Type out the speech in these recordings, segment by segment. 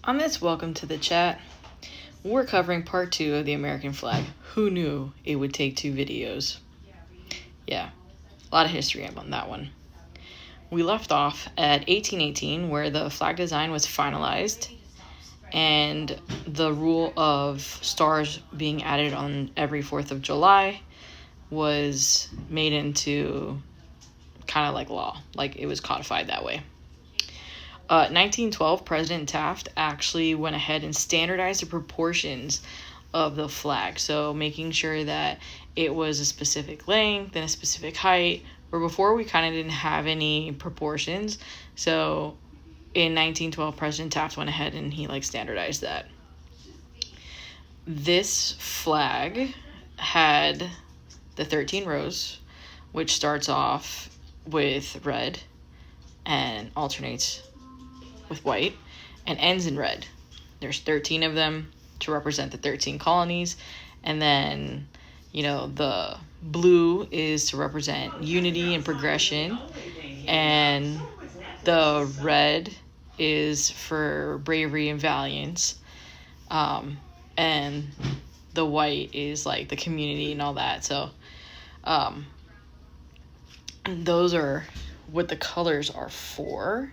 On this Welcome to the Chat, we're covering part 2 of the American flag. Who knew it would take 2 videos? Yeah, a lot of history on that one. We left off at 1818, where the flag design was finalized, and the rule of stars being added on every 4th of July was made into kind of like law, like it was codified that way. 1912, President Taft actually went ahead and standardized the proportions of the flag. So making sure that it was a specific length and a specific height, where before we kind of didn't have any proportions. So in 1912, President Taft went ahead and he standardized that. This flag had the 13 rows, which starts off with red and alternates with white and ends in red. There's 13 of them to represent the 13 colonies, and then the blue is to represent unity and progression, and the red is for bravery and valiance, and the white is like the community and all that. So those are what the colors are for.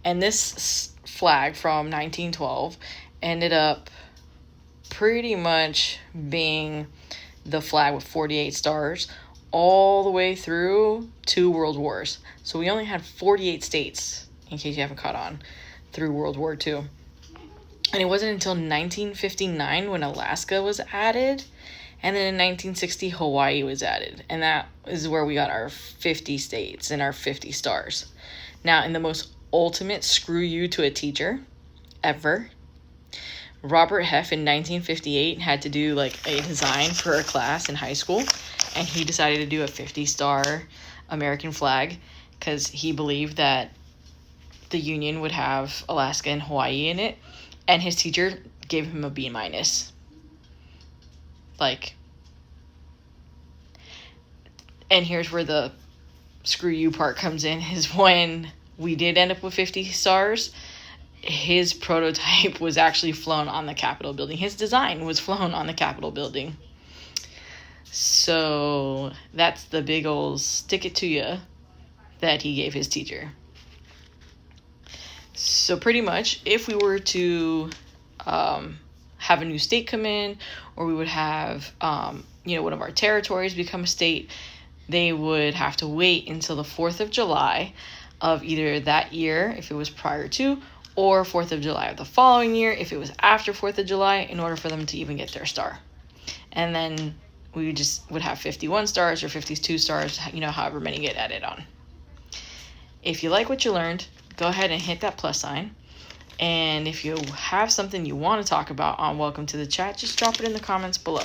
And this flag from 1912 ended up pretty much being the flag with 48 stars all the way through 2 world wars. So we only had 48 states, in case you haven't caught on, through World War II. And it wasn't until 1959 when Alaska was added, and then in 1960 Hawaii was added. And that is where we got our 50 states and our 50 stars. Now, in the most ultimate screw you to a teacher ever, Robert Heff in 1958 had to do a design for a class in high school, and he decided to do a 50-star American flag because he believed that the Union would have Alaska and Hawaii in it, and his teacher gave him a B-. And here's where the screw you part comes in, is when we did end up with 50 stars, his prototype was actually flown on the Capitol building. His design was flown on the Capitol building. So that's the big old stick it to ya that he gave his teacher. So pretty much, if we were to have a new state come in, or we would have one of our territories become a state, they would have to wait until the 4th of July of either that year, if it was prior to, or 4th of July of the following year, if it was after 4th of July, in order for them to even get their star. And then we just would have 51 stars or 52 stars, however many get added on. If you like what you learned, go ahead and hit that plus sign. And if you have something you want to talk about on Welcome to the Chat, just drop it in the comments below.